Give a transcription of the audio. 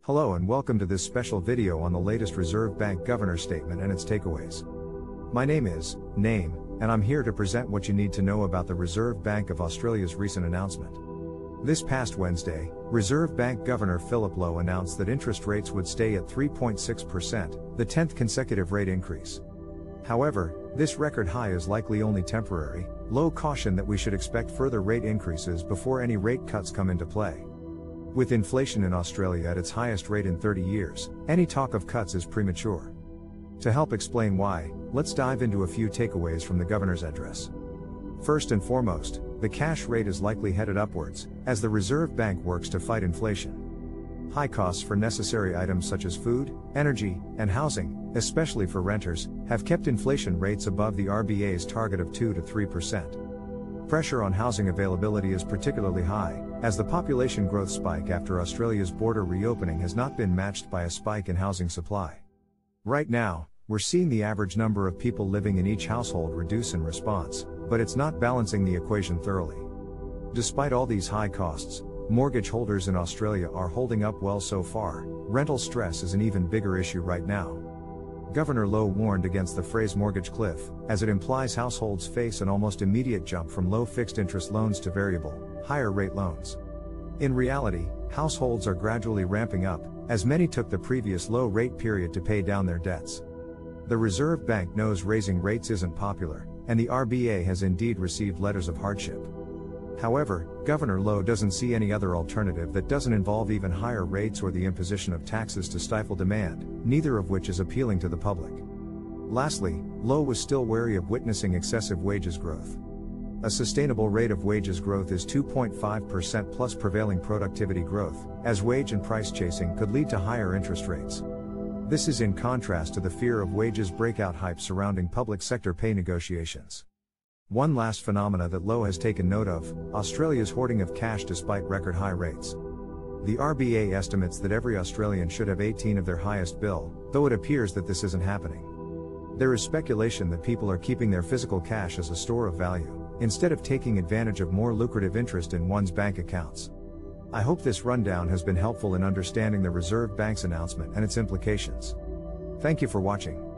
Hello and welcome to this special video on the latest Reserve Bank Governor statement and its takeaways. My name is Name, and I'm here to present what you need to know about the Reserve Bank of Australia's recent announcement. This past Wednesday, Reserve Bank Governor Philip Lowe announced that interest rates would stay at 3.6%, the 10th consecutive rate increase. However, this record high is likely only temporary. Lowe cautioned that we should expect further rate increases before any rate cuts come into play. With inflation in Australia at its highest rate in 30 years, any talk of cuts is premature. To help explain why, let's dive into a few takeaways from the governor's address. First and foremost, the cash rate is likely headed upwards, as the Reserve Bank works to fight inflation. High costs for necessary items such as food, energy, and housing, especially for renters, have kept inflation rates above the RBA's target of 2 to 3%. Pressure on housing availability is particularly high, as the population growth spike after Australia's border reopening has not been matched by a spike in housing supply. Right now, we're seeing the average number of people living in each household reduce in response, but it's not balancing the equation thoroughly. Despite all these high costs, mortgage holders in Australia are holding up well so far. Rental stress is an even bigger issue right now. Governor Lowe warned against the phrase mortgage cliff, as it implies households face an almost immediate jump from low fixed interest loans to variable, higher rate loans. In reality, households are gradually ramping up, as many took the previous low rate period to pay down their debts. The Reserve Bank knows raising rates isn't popular, and the RBA has indeed received letters of hardship. However, Governor Lowe doesn't see any other alternative that doesn't involve even higher rates or the imposition of taxes to stifle demand, neither of which is appealing to the public. Lastly, Lowe was still wary of witnessing excessive wages growth. A sustainable rate of wages growth is 2.5% plus prevailing productivity growth, as wage and price chasing could lead to higher interest rates. This is in contrast to the fear of wages breakout hype surrounding public sector pay negotiations. One last phenomena that Lowe has taken note of: Australia's hoarding of cash despite record high rates. The RBA estimates that every Australian should have 18 of their highest bill, though it appears that this isn't happening. There is speculation that people are keeping their physical cash as a store of value, instead of taking advantage of more lucrative interest in one's bank accounts. I hope this rundown has been helpful in understanding the Reserve Bank's announcement and its implications. Thank you for watching.